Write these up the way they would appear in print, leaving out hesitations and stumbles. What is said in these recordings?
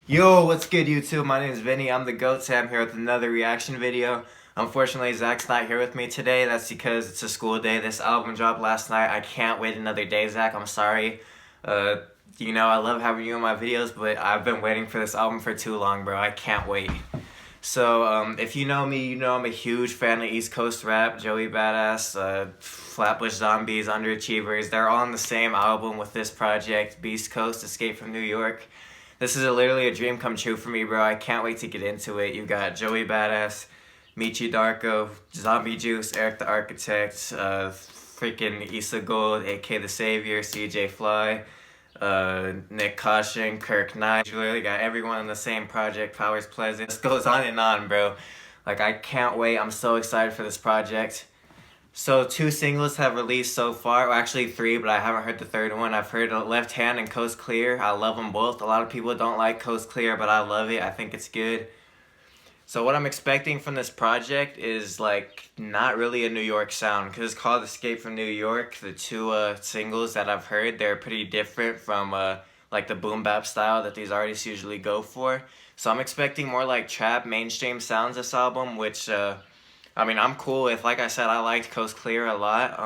Yo, what's good YouTube? My name is Vinny. I'm the GOAT. Sam here with another reaction video. Unfortunately, Zach's not here with me today. That's because it's a school day. This album dropped last night. I can't wait another day, Zach. I'm sorry. I love having you in my videos, but I've been waiting for this album for too long, bro. I can't wait. So, if you know me, you know I'm a huge fan of East Coast rap. Joey Badass, Flatbush Zombies, Underachievers. They're all on the same album with this project, Beast Coast, Escape from New York. This is literally a dream come true for me, bro. I can't wait to get into it. You've got Joey Badass, Michi Darko, Zombie Juice, Eric the Architect, freaking Issa Gold, AK The Savior, CJ Fly, Nick Caution, Kirk Knight. You literally got everyone in the same project, Powers Pleasant. This goes on, bro. Like, I can't wait. I'm so excited for this project. So 2 singles have released so far, well, actually 3, but I haven't heard the third one. I've heard Left Hand and Coast Clear. I love them both. A lot of people don't like Coast Clear, but I love it. I think it's good. So what I'm expecting from this project is like not really a New York sound, because it's called Escape from New York. The 2 singles that I've heard, they're pretty different from like the boom bap style that these artists usually go for. So I'm expecting more like trap mainstream sounds this album, which I'm cool with. Like I said, I liked Coast Clear a lot.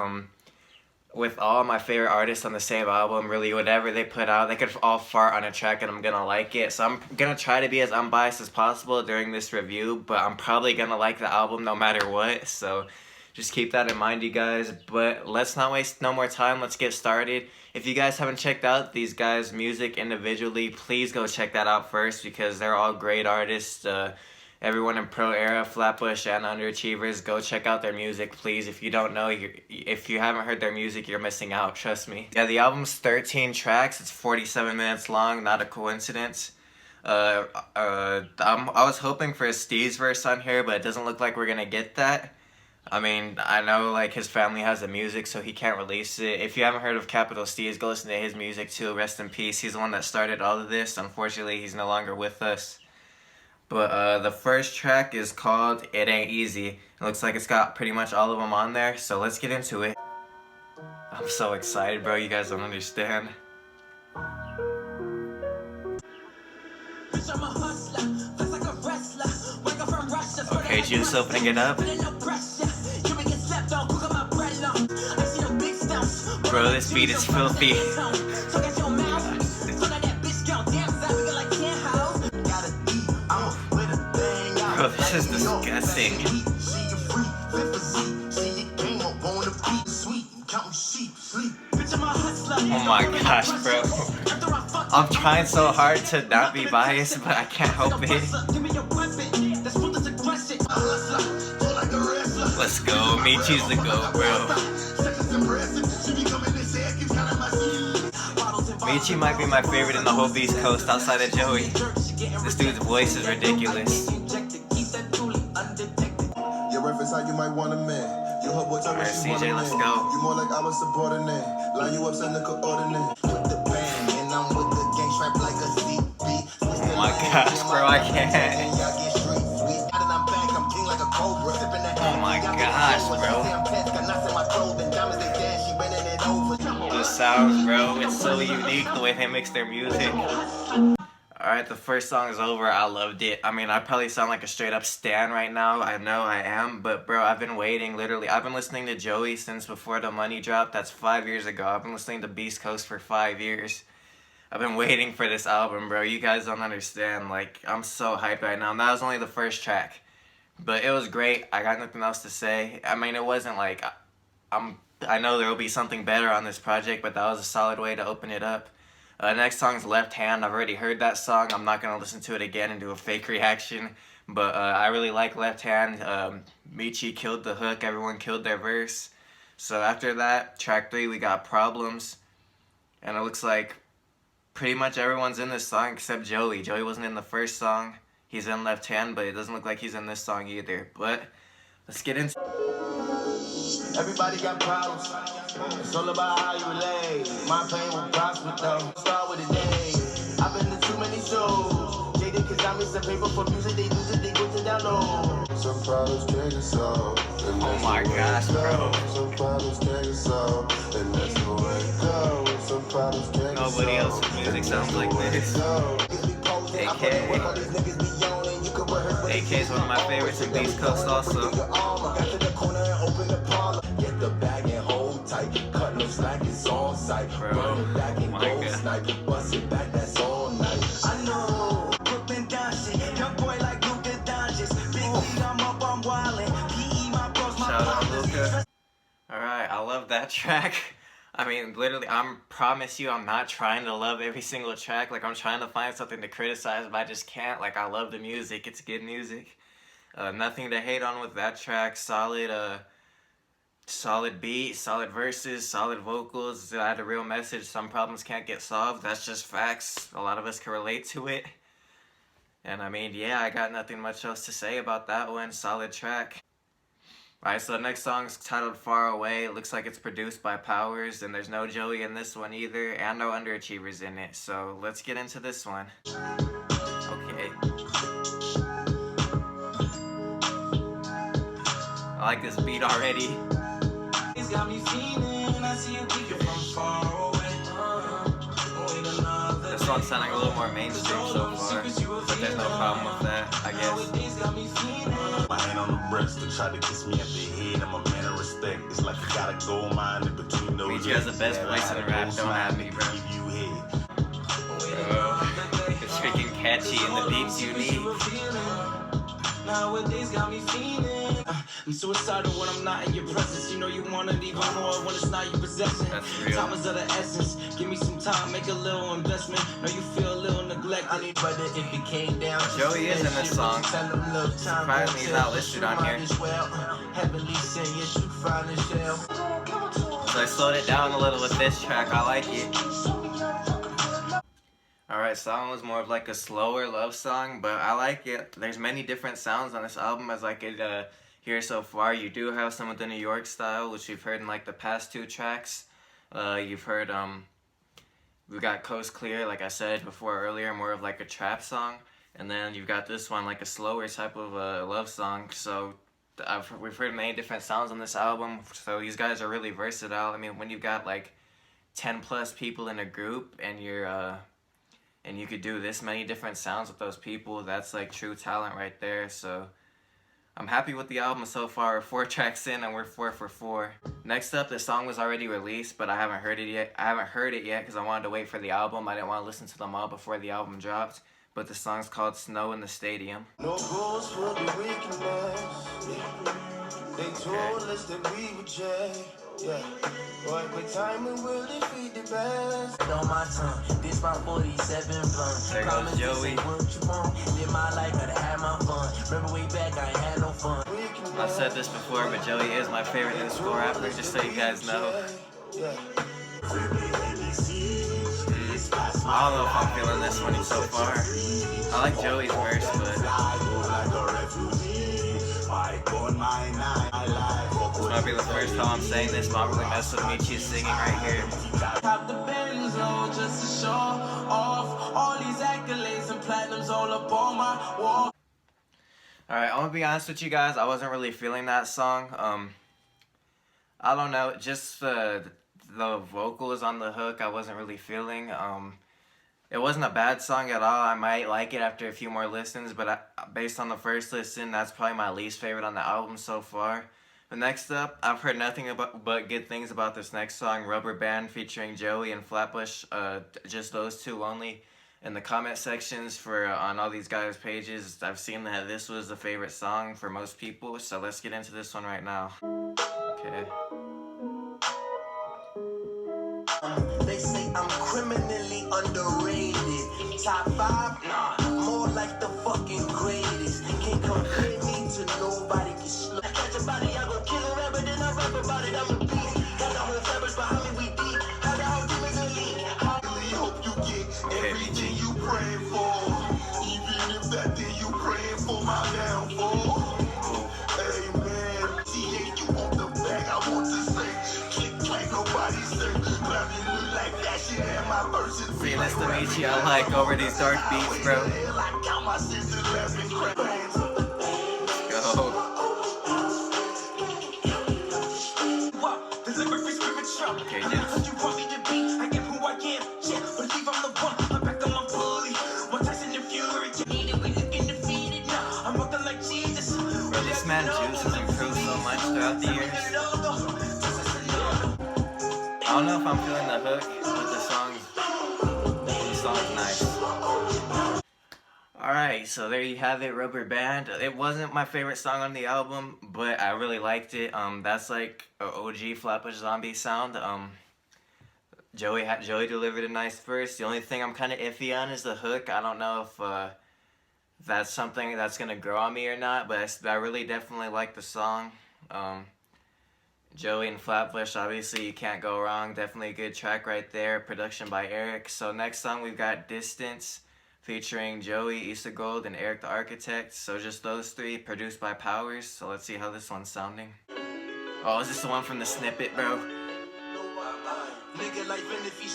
With all my favorite artists on the same album, really whatever they put out, they could all fart on a track and I'm gonna like it. So I'm gonna try to be as unbiased as possible during this review, but I'm probably gonna like the album no matter what. So just keep that in mind, you guys. But let's not waste no more time. Let's get started. If you guys haven't checked out these guys' music individually, please go check that out first, because they're all great artists. Everyone in Pro Era, Flatbush, and Underachievers, go check out their music, please. If you don't know, if you haven't heard their music, you're missing out, trust me. Yeah, the album's 13 tracks. It's 47 minutes long, not a coincidence. I was hoping for a Steve's verse on here, but it doesn't look like we're gonna get that. I know like his family has the music, so he can't release it. If you haven't heard of Capital Steez, go listen to his music too. Rest in peace. He's the one that started all of this. Unfortunately, he's no longer with us. But the first track is called It Ain't Easy. It looks like it's got pretty much all of them on there, so let's get into it. I'm so excited, bro. You guys don't understand. Okay, Juice opening it up. Bro, this beat is filthy. Bro, this is disgusting. Oh my gosh, bro. I'm trying so hard to not be biased, but I can't help it. Let's go. Michi's the GOAT, bro. Michi might be my favorite in the whole Beast Coast outside of Joey. This dude's voice is ridiculous. Alright, CJ, let's go. Oh my gosh, bro, I can't. Oh my gosh, bro. The sounds, bro, it's so unique the way they mix their music. Alright, the first song is over. I loved it. I probably sound like a straight up stan right now. I know I am. But, bro, I've been waiting, literally. I've been listening to Joey since before The Money dropped. That's 5 years ago. I've been listening to Beast Coast for 5 years. I've been waiting for this album, bro. You guys don't understand. Like, I'm so hyped right now. And that was only the first track. But it was great. I got nothing else to say. It wasn't like... I know there will be something better on this project, but that was a solid way to open it up. Next song's Left Hand. I've already heard that song. I'm not going to listen to it again and do a fake reaction. But I really like Left Hand. Michi killed the hook. Everyone killed their verse. So after that, track 3, we got Problems. And it looks like pretty much everyone's in this song except Joey. Joey wasn't in the first song. He's in Left Hand, but it doesn't look like he's in this song either. But let's get into it. Everybody got problems. It's all about how you relate. My pain will prosper though. Start with a day. I've been to too many shows. Jaded cause I miss the paper for music. They lose it, they go to download. Some problems change us all. Oh my gosh, bro. Some problems change us all. And that's the way it goes. Some problems change us all. Nobody else's music sounds like this. AK AK. AK is one of my favorites in Beast Coast also. Get the bag and hold tight. Cut no slack, it's on sight. Run it back and go sniper. Bust it back, that's all night. I know. Brooklyn dancing. Young boy like Luka Doncic. Big league, I'm up, I'm wildin'. PE, my bros, my shout out Luka. Alright, I love that track. I mean, literally, I promise you, I'm not trying to love every single track. Like, I'm trying to find something to criticize, but I just can't. Like, I love the music. It's good music. Nothing to hate on with that track. Solid beat, solid verses, solid vocals. It had a real message. Some problems can't get solved. That's just facts. A lot of us can relate to it. And I mean, yeah, I got nothing much else to say about that one. Solid track. Alright, so the next song's titled Far Away. It looks like it's produced by Powers, and there's no Joey in this one either, and no Underachievers in it. So let's get into this one. Okay. I like this beat already. Got me feeling, I see you from far away. This song's sounding a little more mainstream so far, but there's no problem with that, I guess. My hand on the breast to try to kiss me at the head. I'm a man of respect. It's like you got a gold mine in between those. Meet you has the best voice in rap. Don't have me, bro. Bro, it's freaking catchy and the beats unique. Nowadays got me feeling. I'm suicidal when I'm not in your presence. You know you want it even more when it's not your possession. That's real. Time is of the essence. Give me some time, make a little investment. Know you feel a little neglect. I need better if it came down. Joey is in this song. Surprisingly, he's not listed on here. So I slowed it down a little with this track. I like it. Alright, song was more of like a slower love song, but I like it. There's many different sounds on this album as I could hear so far. You do have some of the New York style, which you've heard in like the past two tracks. You've heard, we got Coast Clear, like I said before earlier, more of like a trap song. And then you've got this one, like a slower type of love song. So we've heard many different sounds on this album. So these guys are really versatile. I mean, when you've got like 10 plus people in a group and and you could do this many different sounds with those people, that's like true talent right there. So I'm happy with the album so far. We're 4 tracks in and we're 4 for 4. Next up, the song was already released, but I haven't heard it yet. Because I wanted to wait for the album. I didn't want to listen to them all before the album dropped. But the song's called Snow in the Stadium. No rules for the weakness. They told us that we would change. Yeah, but timing will defeat the best. On my tongue, this my 47 blunt. There goes Joey. What you want? Live my life, gotta have my fun. Remember way back, I ain't had no fun. I've said this before, but Joey is my favorite new school rapper, just so you guys know. I don't know if I'm feeling this one so far. I like Joey's verse, but this might be the first time I'm saying this, but I'm really messing with Michi's singing right here. Top the Benz on just to show off all these accolades and platinums all up on my wall. Alright, I'm gonna be honest with you guys, I wasn't really feeling that song. I don't know, just the vocals on the hook I wasn't really feeling. It wasn't a bad song at all. I might like it after a few more listens, but based on the first listen, that's probably my least favorite on the album so far. But next up, I've heard nothing but good things about this next song, Rubber Band, featuring Joey and Flatbush, just those two only. In the comment sections on all these guys' pages, I've seen that this was the favorite song for most people, so let's get into this one right now. Okay. They say I'm criminally underrated. Top 5? Nah, more like the fucking greatest. Can't compare me to nobody can slow. I catch a body, I go kill a rapper, then I rap about it, I'm a beast. Got the whole fabrics behind me, we deep. How the whole team is elite. I really hope you get everything you pray for. Even if that thing you praying for my downfall. Hey man, TA, you on the back, I want to say. Click, clack, nobody say. See, nice to meet you. I like over these dark beats, bro. Let's go. Okay, dude. Bro, this man Juice has improved so much throughout the years. I don't know if I'm feeling the hook, but the song's nice. Alright, so there you have it, Rubber Band. It wasn't my favorite song on the album, but I really liked it. That's like an OG Flatbush Zombies sound. Joey delivered a nice verse. The only thing I'm kind of iffy on is the hook. I don't know if that's something that's gonna grow on me or not, but I really definitely like the song. Joey and Flatbush, obviously you can't go wrong. Definitely a good track right there. Production by Eric. So next song we've got Distance, featuring Joey, Issa Gold, and Eric the Architect. So just those three, produced by Powers. So let's see how this one's sounding. Oh, is this the one from the snippet, bro?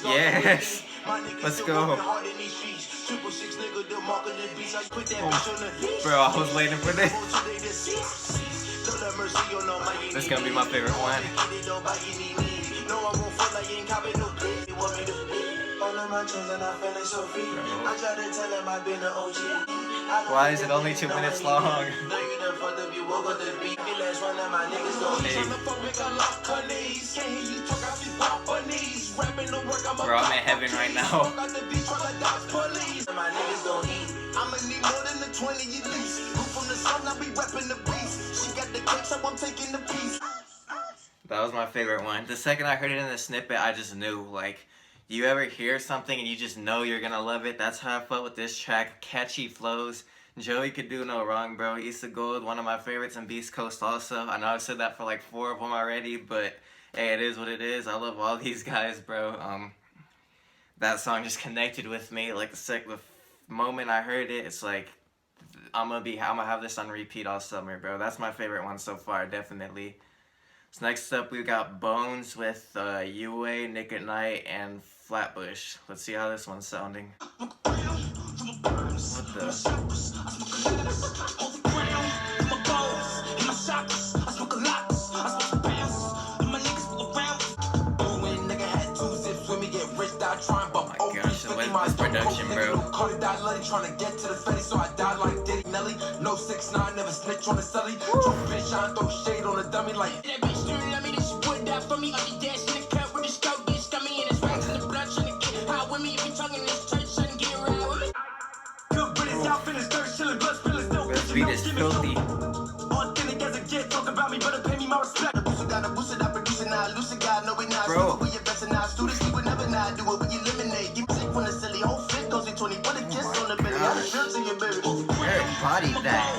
Yes! Let's go. Oh, bro, I was waiting for this. This is gonna be my favorite one. Why is it only 2 minutes long? Hey. Bro, I'm in heaven right now. That was my favorite one. The second I heard it in the snippet, I just knew, like, you ever hear something and you just know you're gonna love it? That's how I felt with this track. Catchy flows. Joey could do no wrong, bro. Issa Gold, one of my favorites, and Beast Coast also. I know I've said that for like 4 of them already, but hey, it is what it is. I love all these guys, bro. That song just connected with me. Like the moment I heard it, it's like I'm gonna have this on repeat all summer, bro. That's my favorite one so far, definitely. So next up, we got Bones with UA, Nick at Night, and Flatbush. Let's see how this one's sounding. What the? Oh my gosh, so what's this production, bro? Trying to get to the fetty, so I died like Diddy Nelly. No 6ix9ine, never snitch on the celly. Drop bitch, I throw shade on the dummy like that bitch screaming at me, this shit put down for me. I be dashing the cut with the scout, bitch, got me in his racks in the blood, trying to get high with me. If you talking this church, trying to get around with me. Good British outfit is dirt, chillin', blood spillin', still bitch. This beat is filthy. Authentic as a kid, talk about me, better pay me my respect. The booster got a booster, I produce it now. Lucid God, no we not. Bro. We investing now, students, we would never not do it. We eliminate, give me sick from the silly, whole fit goes in 20, but a kiss on the belly. I'm sure to your baby. Eric bodied that.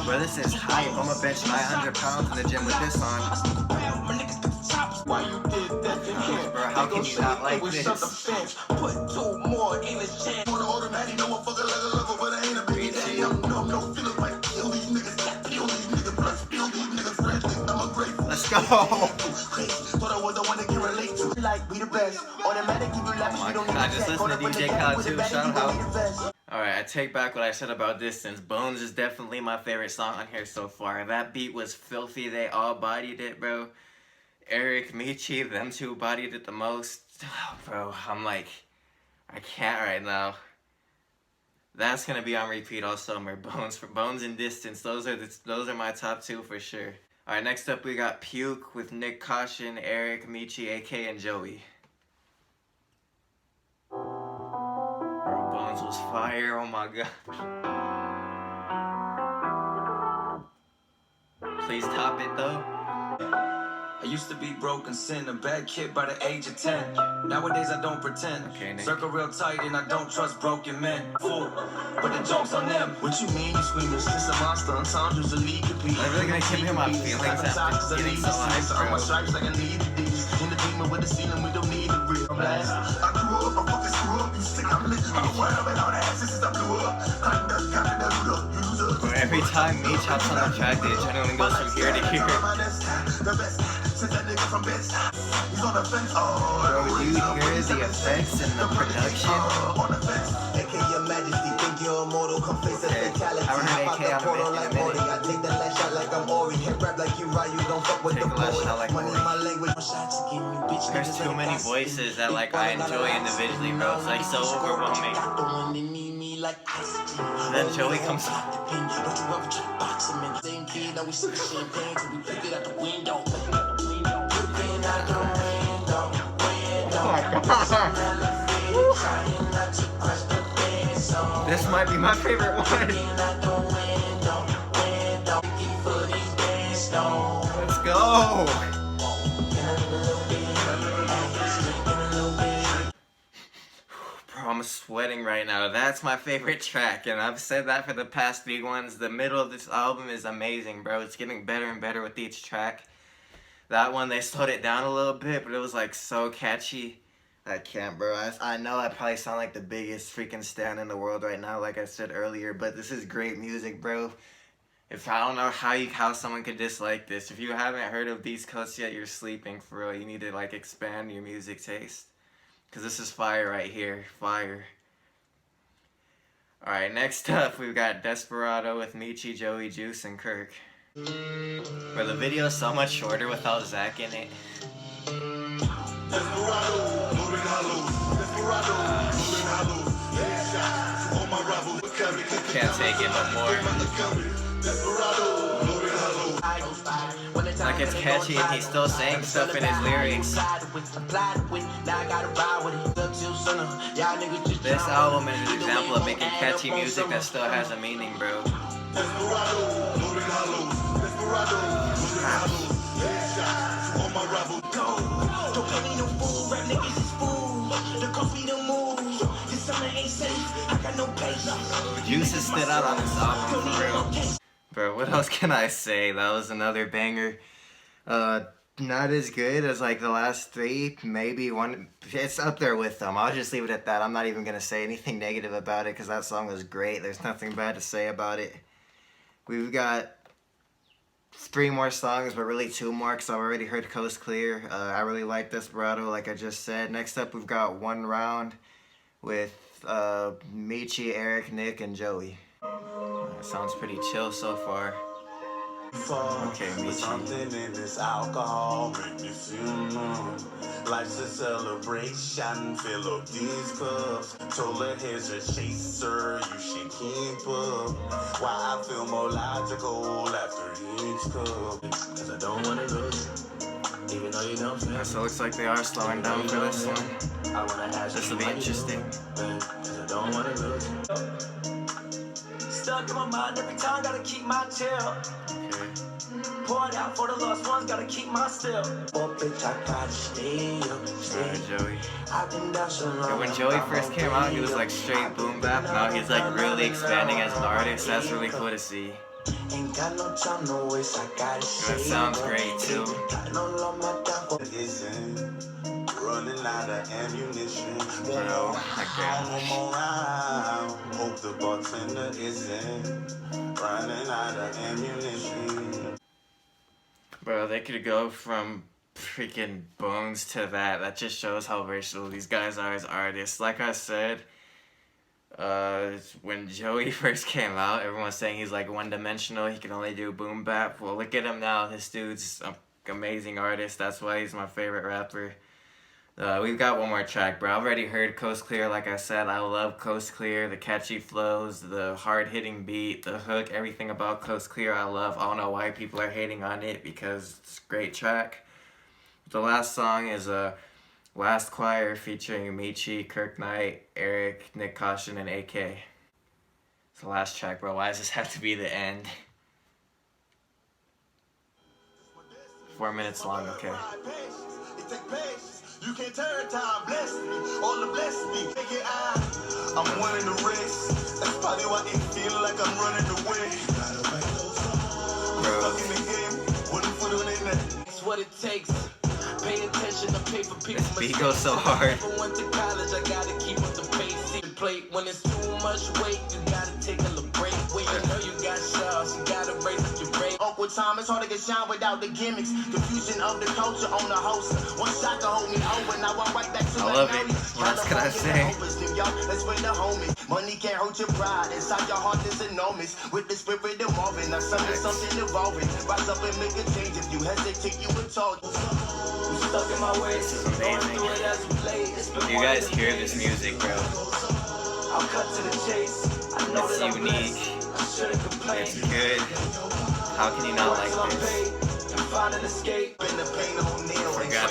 Bro, this is hype. I'm gonna bench 900 pounds in the gym with this on. Why you did that? Bro, how can you not like this? Put 2 more in his chest. Let's go. Oh my god, just listen to DJ Khaled too. Shout out. Alright, I take back what I said about Distance. Bones is definitely my favorite song on here so far. That beat was filthy. They all bodied it, bro. Eric, Michi, them two bodied it the most. Oh, bro, I'm like, I can't right now. That's gonna be on repeat all summer. Bones and Distance. Those are my top 2 for sure. Alright, next up we got Puke with Nick Caution, Eric, Michi, AK, and Joey. Bro, Bones was fire, oh my god. Please top it though. I used to be broke and sin, a bad kid by the age of 10. Nowadays I don't pretend. Okay, Nick. Circle real tight and I don't trust broken men. Fool, but the joke's on them. What you mean you screaming? She's a monster. I'm sound a lead to be. I'm really gonna give him my feelings after getting so hyped, bro. My stripes like I need these. In the demon with the ceiling, we don't need a real blast. I grew up, I fucking screw up. You sick, I'm lit. I'm wild and all that since I blew up. Bro, every time Meech hops on the track, it generally goes from here to here. The best. Since that nigga from Best, he's on the fence. Bro, you hear the effects and the production? On the fence. AK your majesty, think you're immortal, come face the fatality. I haven't heard AK on a minute. I take that last shot like I'm Ori. Hit rap like you right, you don't fuck with take a last shot like Ori. There's too many voices that like I enjoy individually, bro. It's like so overwhelming. And then Joey comes on. Oh my god. This might be my favorite one. Let's go. Bro, I'm sweating right now. That's my favorite track, and I've said that for the past 3 ones. The middle of this album is amazing, bro. It's getting better and better with each track. That one, they slowed it down a little bit, but it was like so catchy. I can't, bro. I know I probably sound like the biggest freaking stan in the world right now, like I said earlier, but this is great music, bro. If I don't know how someone could dislike this. If you haven't heard of Beast Coast yet, you're sleeping for real. You need to like expand your music taste, cause this is fire right here, fire. All right, next up we've got Desperado with Michi, Joey, Juice, and Kirk. Bro, the video is so much shorter without Zach in it. Can't take it no more. Like it's catchy and he's still saying stuff in his lyrics. This album is an example of making catchy music that still has a meaning, bro. Juice has stood out on this album for real. Bro, what else can I say? That was another banger. Not as good as like the last 3, maybe one. It's up there with them. I'll just leave it at that. I'm not even gonna say anything negative about it because that song was great. There's nothing bad to say about it. We've got 3 more songs, but really 2 more because I've already heard Coast Clear. I really like Desperado, like I just said. Next up, we've got One Round with Michi, Eric, Nick, and Joey. That sounds pretty chill so far. Okay, Michi. Something in this alcohol make me feel numb. Life's a celebration, fill up these cups. Told her here's a chaser, you should keep up. Why I feel more logical after each cup. Cause I don't wanna lose you, even though you don't feel. So it looks like they are slowing down for this one. I wanna ask this will be interesting. Cause I don't wanna lose you. Stuck in my mind every time, gotta keep my chill. Okay. Pour it out for the lost ones, gotta keep my still. Oh, bitch, I gotta stay up, Alright, Joey. I've been down so long. Yeah, when Joey first came out, he was like straight boom bap. Now he's like really expanding as an artist. That's really cool to see. Ain't got no time, no waste, I gotta That sounds great too. Running out of ammunition. Bro, I Hope the bartender isn't running out of ammunition. Bro, they could go from freaking Bones to that. That just shows how versatile these guys are as artists. Like I said, when Joey first came out, everyone was saying he's like one-dimensional. He can only do boom bap. Well, look at him now. This dude's an amazing artist. That's why he's my favorite rapper. We've got one more track, bro. I've already heard Coast Clear. Like I said, I love Coast Clear. The catchy flows, the hard-hitting beat, the hook, everything about Coast Clear I love. I don't know why people are hating on it because it's a great track. The last song is Last Choir featuring Michi, Kirk Knight, Eric, Nick Caution, and AK. It's the last track, bro. Why does this have to be the end? 4 minutes long, okay. You can't turn time, bless me, all the bless me. I'm winning the race. That's probably why it feel like I'm running away. Stuck in the game, wouldn't put it in there. It's what it takes. Pay attention to paper people. This beat goes so hard. If I went to college, I gotta keep up the pace. Plate when it's too much weight, you gotta take a little break. When you know you got shots, you gotta raise up your rate. Uncle over time, it's hard to get shine without the gimmicks. Confusion of the culture on the host. One shot to hold me over, now I'm right back to I love it. What else can I say? That's where the homies. Money can't hurt your pride. Inside your heart is enormous. With the spirit evolving, now something evolving. Rise up and make a change. If you hesitate, you would talk. Stuck in my ways. This is amazing. Do you guys hear this music, bro? I'll cut to the chase. It's unique. It's good. How can you not like this? Forgot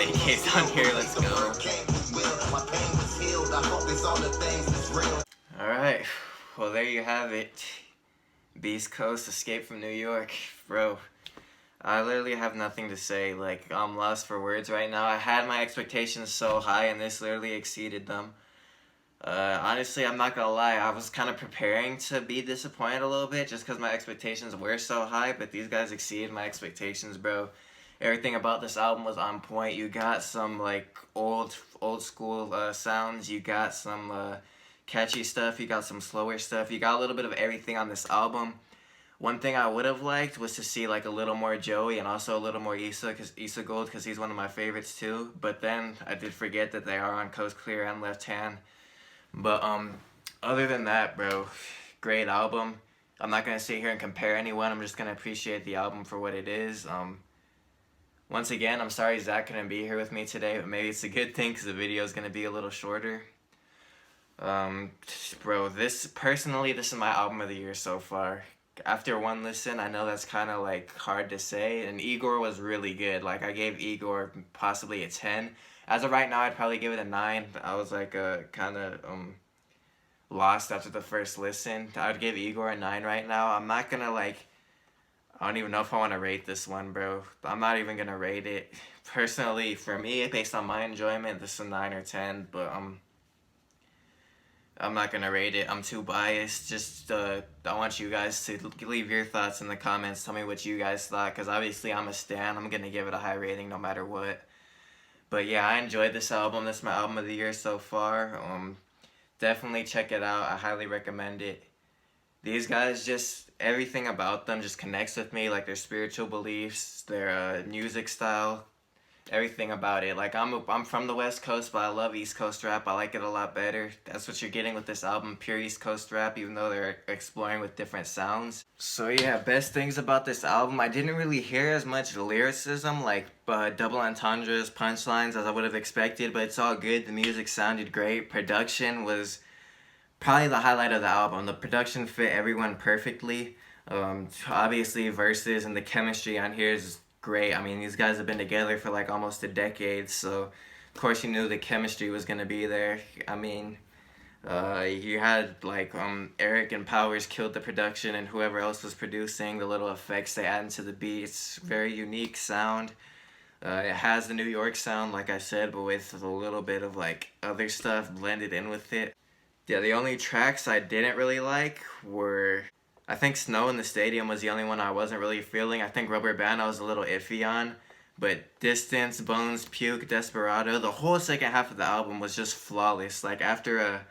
it. Case on here. Let's go. Alright. Well, there you have it. Beast Coast, Escape from New York. Bro, I literally have nothing to say. Like, I'm lost for words right now. I had my expectations so high, and this literally exceeded them. Honestly, I'm not gonna lie, I was kind of preparing to be disappointed a little bit just because my expectations were so high, but these guys exceeded my expectations, bro. Everything about this album was on point. You got some, like, old school sounds. You got some catchy stuff. You got some slower stuff. You got a little bit of everything on this album. One thing I would have liked was to see, like, a little more Joey and also a little more Issa Gold, because he's one of my favorites too. But then I did forget that they are on Coast Clear and Left Hand. But other than that, bro, great album. I'm not gonna sit here and compare anyone. I'm just gonna appreciate the album for what it is. Once again, I'm sorry Zach couldn't be here with me today, but maybe it's a good thing because the video is gonna be a little shorter. Bro, personally, this is my album of the year so far. After one listen, I know that's kind of like hard to say, and Igor was really good. Like, I gave Igor possibly a 10. As of right now, I'd probably give it a 9. I was like kind of lost after the first listen. I'd give Igor a 9 right now. I'm not gonna I don't even know if I want to rate this one, bro. I'm not even gonna rate it. Personally, for me, based on my enjoyment, this is a 9 or 10, but I'm not gonna rate it. I'm too biased. Just I want you guys to leave your thoughts in the comments. Tell me what you guys thought, because obviously I'm a stan. I'm gonna give it a high rating no matter what. But yeah, I enjoyed this album. This is my album of the year so far. Definitely check it out. I highly recommend it. These guys, just everything about them just connects with me. Like, their spiritual beliefs, their music style, everything about it. Like, I'm from the West Coast, but I love East Coast rap. I like it a lot better. That's what you're getting with this album, pure East Coast rap, even though they're exploring with different sounds. So yeah, best things about this album, I didn't really hear as much lyricism, like double entendres, punchlines, as I would have expected, but it's all good. The music sounded great. Production was probably the highlight of the album. The production fit everyone perfectly. Obviously, verses and the chemistry on here is great. I mean, these guys have been together for like almost a decade, so of course you knew the chemistry was gonna be there. I mean, you had like Eric and Powers killed the production, and whoever else was producing, the little effects they add into the beats, very unique sound. It has the New York sound, like I said, but with a little bit of like other stuff blended in with it. Yeah, the only tracks I didn't really like were, I think Snow in the Stadium was the only one I wasn't really feeling. I think Rubber Band I was a little iffy on. But Distance, Bones, Puke, Desperado, the whole second half of the album was just flawless. Like, after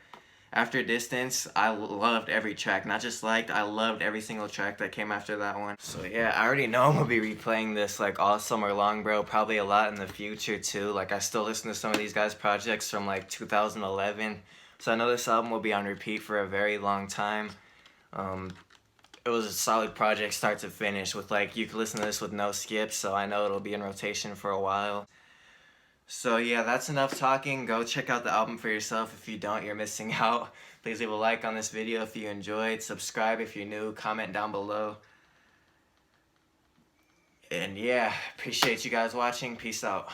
Distance, I loved every track. Not just liked, I loved every single track that came after that one. So yeah, I already know I'm gonna be replaying this like all summer long, bro. Probably a lot in the future too. Like, I still listen to some of these guys' projects from like 2011. So I know this album will be on repeat for a very long time. It was a solid project start to finish with like, you can listen to this with no skips, so I know it'll be in rotation for a while. So yeah, that's enough talking. Go check out the album for yourself. If you don't, you're missing out. Please leave a like on this video if you enjoyed. Subscribe if you're new. Comment down below. And yeah, appreciate you guys watching. Peace out.